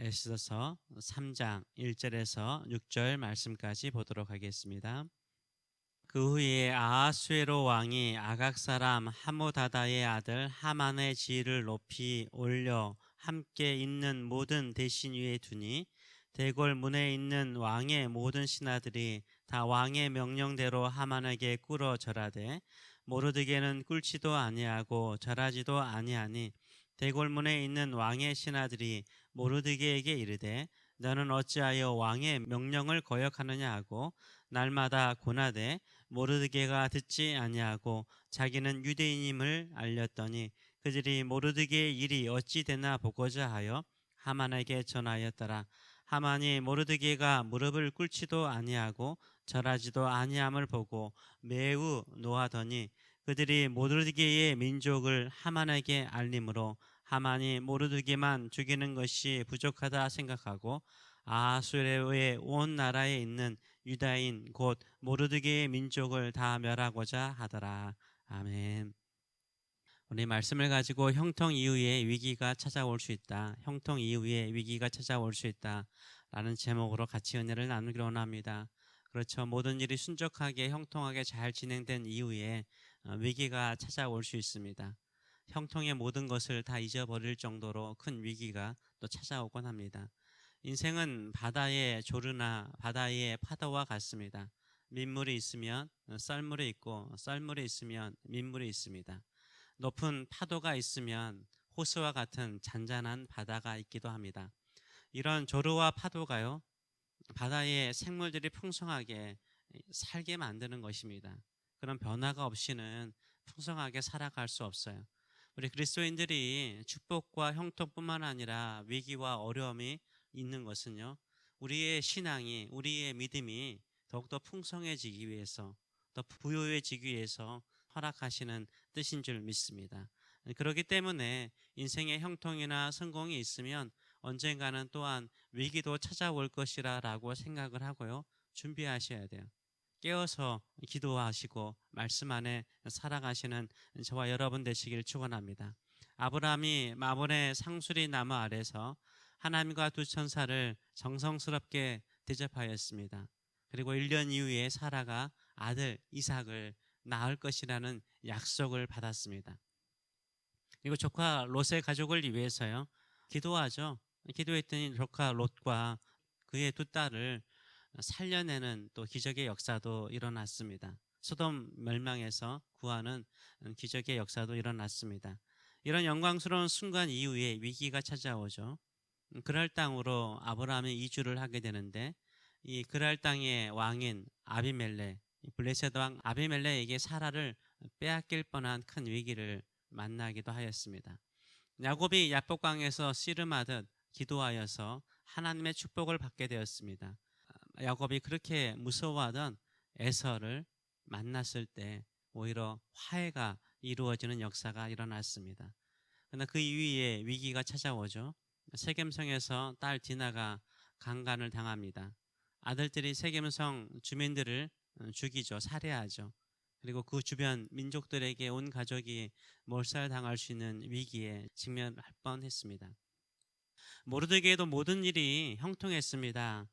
에스더서 3장 1절에서 6절 말씀까지 보도록 하겠습니다. 그 후에 아하수에로 왕이 아각 사람 하모다다의 아들 하만의 지위를 높이 올려 함께 있는 모든 대신 위에 두니 대궐 문에 있는 왕의 모든 신하들이 다 왕의 명령대로 하만에게 꿇어 절하되 모르드게는 꿇지도 아니하고 절하지도 아니하니 대궐 문에 있는 왕의 신하들이 모르드게에게 이르되 너는 어찌하여 왕의 명령을 거역하느냐 하고 날마다 고나되 모르드게가 듣지 아니하고 자기는 유대인임을 알렸더니 그들이 모르드게의 일이 어찌 되나 보고자 하여 하만에게 전하였더라. 하만이 모르드게가 무릎을 꿇지도 아니하고 절하지도 아니함을 보고 매우 노하더니 그들이 모르드게의 민족을 하만에게 알림으로 하만이 모르드게만 죽이는 것이 부족하다 생각하고 아하수에로의 온 나라에 있는 유다인 곧 모르드게의 민족을 다 멸하고자 하더라. 아멘. 우리 말씀을 가지고 형통 이후에 위기가 찾아올 수 있다. 형통 이후에 위기가 찾아올 수 있다. 라는 제목으로 같이 은혜를 나누기로 원합니다. 그렇죠. 모든 일이 순적하게 형통하게 잘 진행된 이후에 위기가 찾아올 수 있습니다. 형통의 모든 것을 다 잊어버릴 정도로 큰 위기가 또 찾아오곤 합니다. 인생은 바다의 조르나 바다의 파도와 같습니다. 민물이 있으면 썰물이 있고 썰물이 있으면 민물이 있습니다. 높은 파도가 있으면 호수와 같은 잔잔한 바다가 있기도 합니다. 이런 조르와 파도가요, 바다의 생물들이 풍성하게 살게 만드는 것입니다. 그런 변화가 없이는 풍성하게 살아갈 수 없어요. 우리 그리스도인들이 축복과 형통뿐만 아니라 위기와 어려움이 있는 것은요, 우리의 신앙이, 우리의 믿음이 더욱더 풍성해지기 위해서, 더 부유해지기 위해서 허락하시는 뜻인 줄 믿습니다. 그렇기 때문에 인생의 형통이나 성공이 있으면 언젠가는 또한 위기도 찾아올 것이라 라고 생각을 하고요, 준비하셔야 돼요. 깨어서 기도하시고 말씀 안에 살아가시는 저와 여러분 되시길 축원합니다. 아브라함이 마몬의 상수리 나무 아래서 하나님과 두 천사를 정성스럽게 대접하였습니다. 그리고 1년 이후에 사라가 아들 이삭을 낳을 것이라는 약속을 받았습니다. 그리고 조카 롯의 가족을 위해서요, 기도하죠. 기도했더니 조카 롯과 그의 두 딸을 살려내는 또 기적의 역사도 일어났습니다. 소돔 멸망에서 구하는 기적의 역사도 일어났습니다. 이런 영광스러운 순간 이후에 위기가 찾아오죠. 그랄 땅으로 아브라함이 이주를 하게 되는데, 이 그랄 땅의 왕인 아비멜렉, 블레셋 왕 아비멜렉에게 사라를 빼앗길 뻔한 큰 위기를 만나기도 하였습니다. 야곱이 야복강에서 씨름하듯 기도하여서 하나님의 축복을 받게 되었습니다. 야곱이 그렇게 무서워하던 에서를 만났을 때 오히려 화해가 이루어지는 역사가 일어났습니다. 그러나 그 이후에 위기가 찾아오죠. 세겜성에서 딸 디나가 강간을 당합니다. 아들들이 세겜성 주민들을 죽이죠. 살해하죠. 그리고 그 주변 민족들에게 온 가족이 몰살당할 수 있는 위기에 직면할 뻔했습니다. 모르드게도 모든 일이 형통했습니다.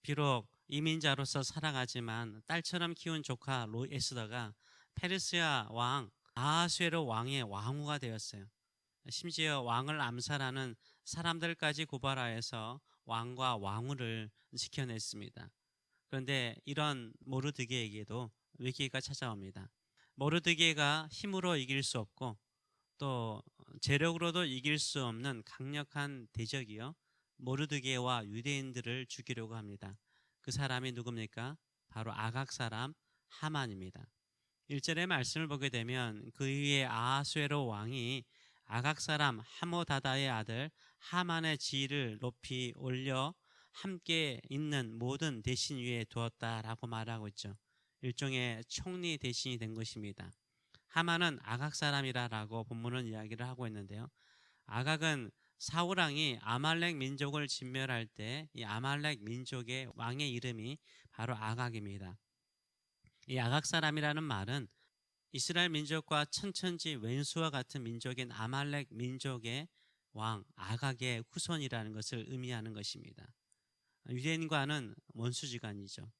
비록 이민자로서 살아가지만 딸처럼 키운 조카 에스더가 페르시아 왕 아하수에로 왕의 왕후가 되었어요. 심지어 왕을 암살하는 사람들까지 고발하여서 왕과 왕후를 지켜냈습니다. 그런데 이런 모르드게에게도 위기가 찾아옵니다. 모르드게가 힘으로 이길 수 없고 또 재력으로도 이길 수 없는 강력한 대적이요, 모르드게와 유대인들을 죽이려고 합니다. 그 사람이 누굽니까? 바로 아각 사람 하만입니다. 1절의 말씀을 보게 되면 그 위에 아하수에로 왕이 아각 사람 하모다다의 아들 하만의 지위를 높이 올려 함께 있는 모든 대신 위에 두었다라고 말하고 있죠. 일종의 총리 대신이 된 것입니다. 하만은 아각 사람이라고 본문은 이야기를 하고 있는데요. 아각은 사울왕이 아말렉 민족을 진멸할 때 이 아말렉 민족의 왕의 이름이 바로 아각입니다. 이 아각 사람이라는 말은 이스라엘 민족과 천천지 왼수와 같은 민족인 아말렉 민족의 왕 아각의 후손이라는 것을 의미하는 것입니다. 유대인과는 원수지간이죠.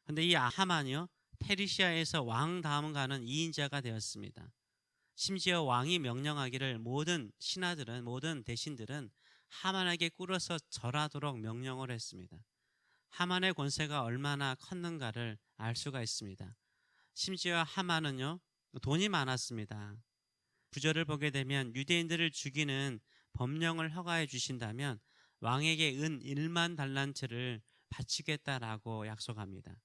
근데 이 하만이요, 페르시아에서 왕 다음 가는 2인자가 되었습니다. 심지어 왕이 명령하기를 모든 신하들은, 모든 대신들은 하만에게 꿇어서 절하도록 명령을 했습니다. 하만의 권세가 얼마나 컸는가를 알 수가 있습니다. 심지어 하만은요, 돈이 많았습니다. 구절을 보게 되면 유대인들을 죽이는 법령을 허가해 주신다면 왕에게 은 1만 달란트를 바치겠다라고 약속합니다.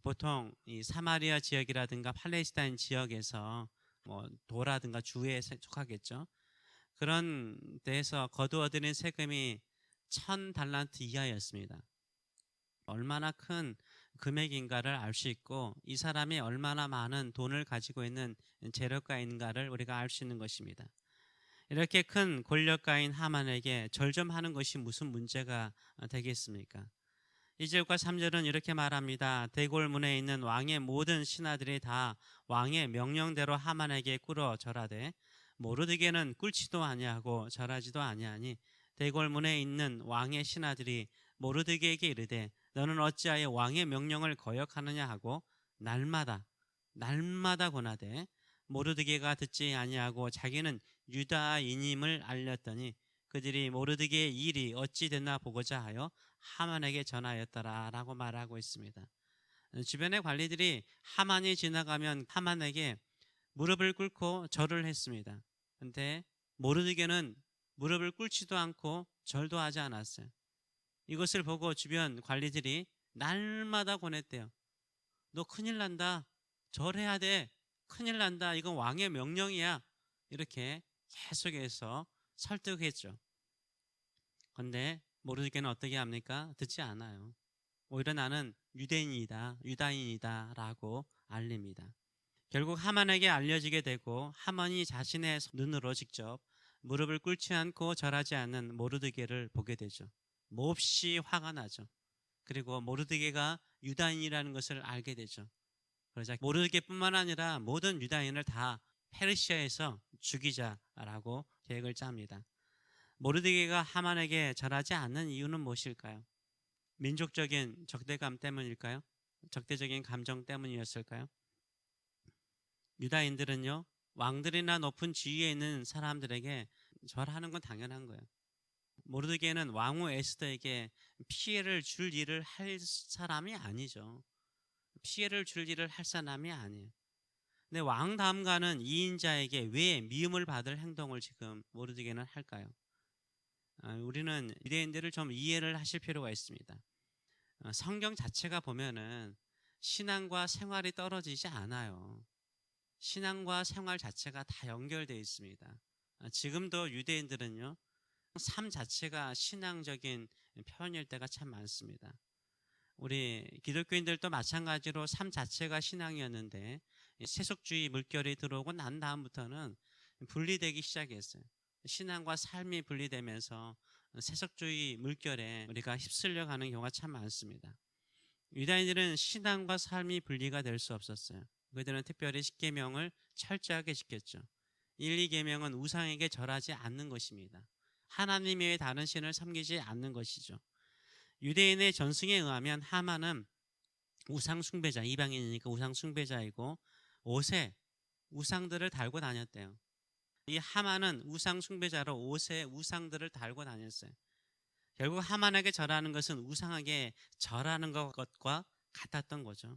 보통 이 사마리아 지역이라든가 팔레스타인 지역에서 뭐 도라든가 주에 속하겠죠. 그런 데에서 거두어들인 세금이 1000달란트 이하였습니다. 얼마나 큰 금액인가를 알 수 있고 이 사람이 얼마나 많은 돈을 가지고 있는 재력가인가를 우리가 알 수 있는 것입니다. 이렇게 큰 권력가인 하만에게 절점하는 것이 무슨 문제가 되겠습니까? 2절과 3절은 이렇게 말합니다. 대궐문에 있는 왕의 모든 신하들이 다 왕의 명령대로 하만에게 꿇어 절하되 모르드게는 꿇지도 아니하고 절하지도 아니하니 대궐문에 있는 왕의 신하들이 모르드게에게 이르되 너는 어찌하여 왕의 명령을 거역하느냐 하고 날마다 권하되 모르드게가 듣지 아니하고 자기는 유다인임을 알렸더니 그들이 모르드게의 일이 어찌 됐나 보고자 하여 하만에게 전하였더라 라고 말하고 있습니다. 주변의 관리들이 하만이 지나가면 하만에게 무릎을 꿇고 절을 했습니다. 그런데 모르드게는 무릎을 꿇지도 않고 절도 하지 않았어요. 이것을 보고 주변 관리들이 날마다 권했대요. 너 큰일 난다. 절해야 돼. 큰일 난다. 이건 왕의 명령이야. 이렇게 계속해서 설득했죠. 그런데 모르드게는 어떻게 합니까? 듣지 않아요. 오히려 나는 유다인이다 라고 알립니다. 결국 하만에게 알려지게 되고 하만이 자신의 눈으로 직접 무릎을 꿇지 않고 절하지 않는 모르드게를 보게 되죠. 몹시 화가 나죠. 그리고 모르드게가 유다인이라는 것을 알게 되죠. 그러자 모르드게뿐만 아니라 모든 유다인을 다 페르시아에서 죽이자라고 계획을 짭니다. 모르드게가 하만에게 절하지 않는 이유는 무엇일까요? 민족적인 적대감 때문일까요? 적대적인 감정 때문이었을까요? 유다인들은요, 왕들이나 높은 지위에 있는 사람들에게 절하는 건 당연한 거예요. 모르드게는 왕후 에스더에게 피해를 줄 일을 할 사람이 아니죠. 피해를 줄 일을 할 사람이 아니에요. 근데 왕 다음 가는 2인자에게 왜 미움을 받을 행동을 지금 모르드게는 할까요? 우리는 유대인들을 좀 이해를 하실 필요가 있습니다. 성경 자체가 보면은 신앙과 생활이 떨어지지 않아요. 신앙과 생활 자체가 다 연결되어 있습니다. 지금도 유대인들은요, 삶 자체가 신앙적인 표현일 때가 참 많습니다. 우리 기독교인들도 마찬가지로 삶 자체가 신앙이었는데 세속주의 물결이 들어오고 난 다음부터는 분리되기 시작했어요. 신앙과 삶이 분리되면서 세속주의 물결에 우리가 휩쓸려 가는 경우가 참 많습니다. 유다인들은 신앙과 삶이 분리가 될 수 없었어요. 그들은 특별히 10계명을 철저하게 지켰죠. 1, 2계명은 우상에게 절하지 않는 것입니다. 하나님 외에 다른 신을 섬기지 않는 것이죠. 유대인의 전승에 의하면 하만은 우상 숭배자, 이방인이니까 우상 숭배자이고 옷에 우상들을 달고 다녔대요. 이 하만은 우상 숭배자로 옷에 우상들을 달고 다녔어요. 결국 하만에게 절하는 것은 우상에게 절하는 것과 같았던 거죠.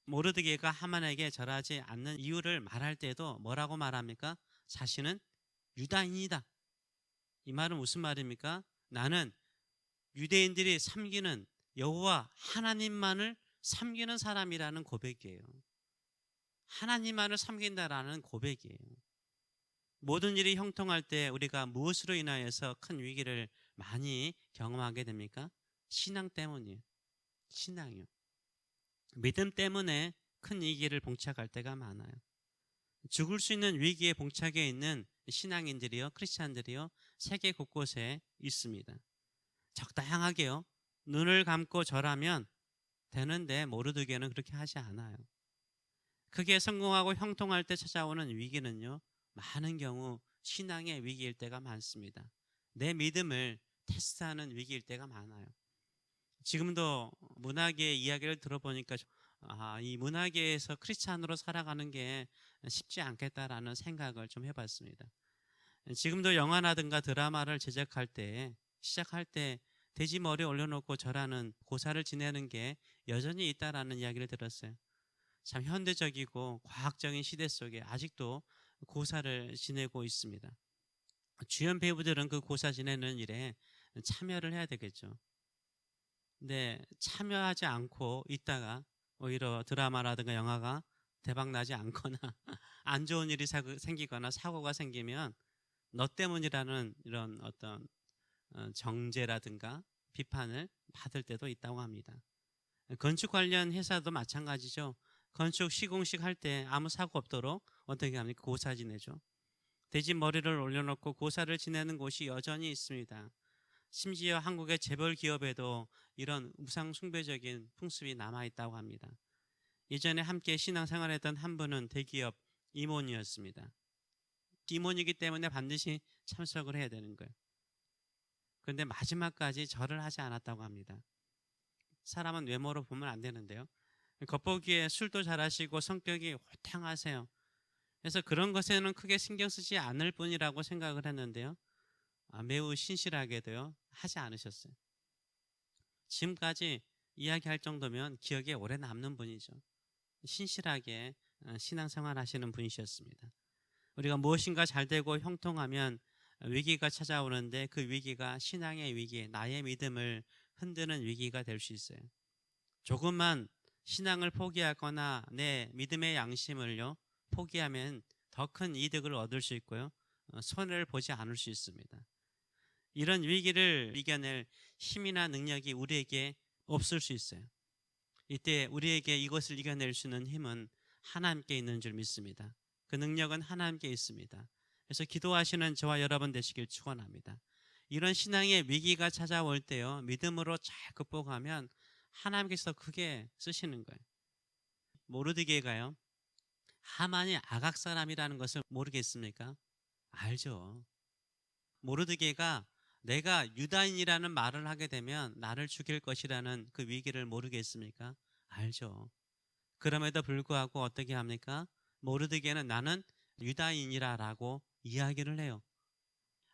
모르드게가 하만에게 절하지 않는 이유를 말할 때도 뭐라고 말합니까? 자신은 유다인이다. 이 말은 무슨 말입니까? 나는 유대인들이 섬기는 여호와 하나님만을 섬기는 사람이라는 고백이에요. 하나님만을 섬긴다라는 고백이에요. 모든 일이 형통할 때 우리가 무엇으로 인하여서 큰 위기를 많이 경험하게 됩니까? 신앙 때문이에요. 신앙이요. 믿음 때문에 큰 위기를 봉착할 때가 많아요. 죽을 수 있는 위기에 봉착해 있는 신앙인들이요, 크리스찬들이요, 세계 곳곳에 있습니다. 적당하게요, 눈을 감고 절하면 되는데 모르드게는 그렇게 하지 않아요. 크게 성공하고 형통할 때 찾아오는 위기는요, 많은 경우 신앙의 위기일 때가 많습니다. 내 믿음을 테스트하는 위기일 때가 많아요. 지금도 문화계의 이야기를 들어보니까 이 문화계에서 크리스찬으로 살아가는 게 쉽지 않겠다라는 생각을 좀 해봤습니다. 지금도 영화라든가 드라마를 제작할 때 시작할 때 돼지 머리 올려놓고 절하는 고사를 지내는 게 여전히 있다라는 이야기를 들었어요. 참 현대적이고 과학적인 시대 속에 아직도 고사를 지내고 있습니다. 주연 배우들은 그 고사 지내는 일에 참여를 해야 되겠죠. 근데 참여하지 않고 있다가 오히려 드라마라든가 영화가 대박 나지 않거나 안 좋은 일이 생기거나 사고가 생기면 너 때문이라는 이런 어떤 정죄라든가 비판을 받을 때도 있다고 합니다. 건축 관련 회사도 마찬가지죠. 건축 시공식 할 때 아무 사고 없도록 어떻게 합니까? 고사 지내죠. 돼지 머리를 올려놓고 고사를 지내는 곳이 여전히 있습니다. 심지어 한국의 재벌 기업에도 이런 우상 숭배적인 풍습이 남아있다고 합니다. 예전에 함께 신앙생활했던 한 분은 대기업 임원이었습니다. 임원이기 때문에 반드시 참석을 해야 되는 거예요. 그런데 마지막까지 절을 하지 않았다고 합니다. 사람은 외모로 보면 안 되는데요. 겉보기에 술도 잘하시고 성격이 호탕하세요. 그래서 그런 것에는 크게 신경 쓰지 않을 뿐이라고 생각을 했는데요. 매우 신실하게도요 하지 않으셨어요. 지금까지 이야기할 정도면 기억에 오래 남는 분이죠. 신실하게 신앙생활 하시는 분이셨습니다. 우리가 무엇인가 잘 되고 형통하면 위기가 찾아오는데 그 위기가 신앙의 위기, 나의 믿음을 흔드는 위기가 될 수 있어요. 조금만 신앙을 포기하거나 내 믿음의 양심을요 포기하면 더 큰 이득을 얻을 수 있고요 손해를 보지 않을 수 있습니다. 이런 위기를 이겨낼 힘이나 능력이 우리에게 없을 수 있어요. 이때 우리에게 이것을 이겨낼 수 있는 힘은 하나님께 있는 줄 믿습니다. 그 능력은 하나님께 있습니다. 그래서 기도하시는 저와 여러분 되시길 축원합니다. 이런 신앙의 위기가 찾아올 때요 믿음으로 잘 극복하면 하나님께서 크게 쓰시는 거예요. 모르드게가요 하만이 아각 사람이라는 것을 모르겠습니까? 알죠. 모르드게가 내가 유다인이라는 말을 하게 되면 나를 죽일 것이라는 그 위기를 모르겠습니까? 알죠. 그럼에도 불구하고 어떻게 합니까? 모르드게는 나는 유다인이라고 이야기를 해요.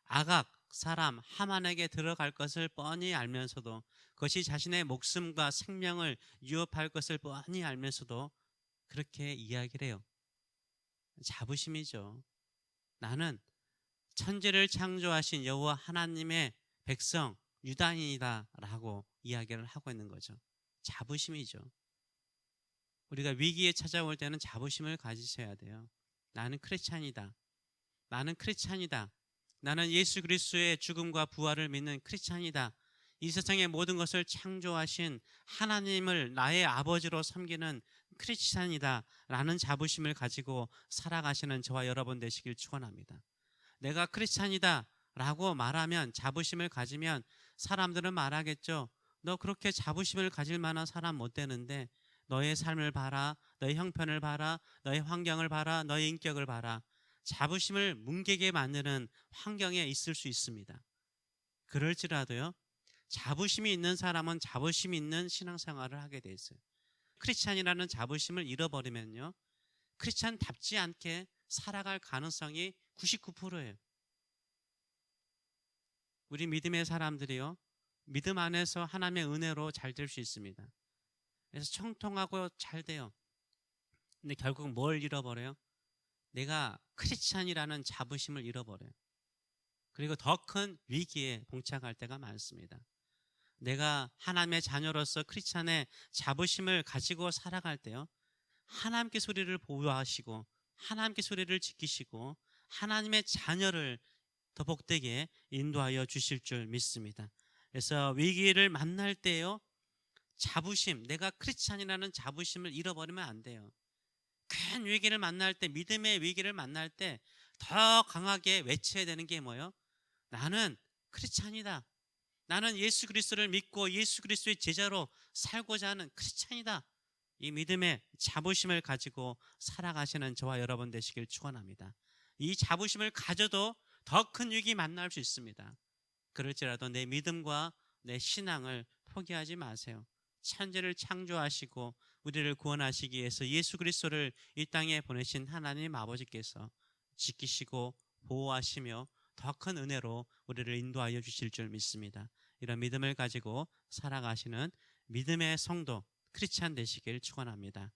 아각 사람 하만에게 들어갈 것을 뻔히 알면서도 그것이 자신의 목숨과 생명을 위협할 것을 뻔히 알면서도 그렇게 이야기를 해요. 자부심이죠. 나는 천지를 창조하신 여호와 하나님의 백성 유다인이다 라고 이야기를 하고 있는 거죠. 자부심이죠. 우리가 위기에 찾아올 때는 자부심을 가지셔야 돼요. 나는 크리스찬이다. 나는 크리스찬이다. 나는 예수 그리스도의 죽음과 부활을 믿는 크리스찬이다. 이 세상의 모든 것을 창조하신 하나님을 나의 아버지로 섬기는 크리스찬이다 라는 자부심을 가지고 살아가시는 저와 여러분 되시길 축원합니다. 내가 크리스찬이다 라고 말하면 자부심을 가지면 사람들은 말하겠죠. 너 그렇게 자부심을 가질 만한 사람 못 되는데 너의 삶을 봐라, 너의 형편을 봐라, 너의 환경을 봐라, 너의 인격을 봐라. 자부심을 뭉개게 만드는 환경에 있을 수 있습니다. 그럴지라도요 자부심이 있는 사람은 자부심이 있는 신앙생활을 하게 돼 있어요. 크리스찬이라는 자부심을 잃어버리면요 크리스찬답지 않게 살아갈 가능성이 99%예요. 우리 믿음의 사람들이요 믿음 안에서 하나님의 은혜로 잘 될 수 있습니다. 그래서 청통하고 잘 돼요. 근데 결국 뭘 잃어버려요? 내가 크리스찬이라는 자부심을 잃어버려요. 그리고 더 큰 위기에 봉착할 때가 많습니다. 내가 하나님의 자녀로서 크리스찬의 자부심을 가지고 살아갈 때요 하나님께 소리를 보호하시고 하나님께 소리를 지키시고 하나님의 자녀를 더 복되게 인도하여 주실 줄 믿습니다. 그래서 위기를 만날 때요 자부심, 내가 크리스찬이라는 자부심을 잃어버리면 안 돼요. 큰 위기를 만날 때, 믿음의 위기를 만날 때 더 강하게 외쳐야 되는 게 뭐예요? 나는 크리스찬이다. 나는 예수 그리스도를 믿고 예수 그리스도의 제자로 살고자 하는 크리스찬이다. 이 믿음의 자부심을 가지고 살아가시는 저와 여러분 되시길 축원합니다. 이 자부심을 가져도 더 큰 위기 만날 수 있습니다. 그럴지라도 내 믿음과 내 신앙을 포기하지 마세요. 천지를 창조하시고 우리를 구원하시기 위해서 예수 그리스도를 이 땅에 보내신 하나님 아버지께서 지키시고 보호하시며 더 큰 은혜로 우리를 인도하여 주실 줄 믿습니다. 이런 믿음을 가지고 살아가시는 믿음의 성도 크리스찬 되시길 축원합니다.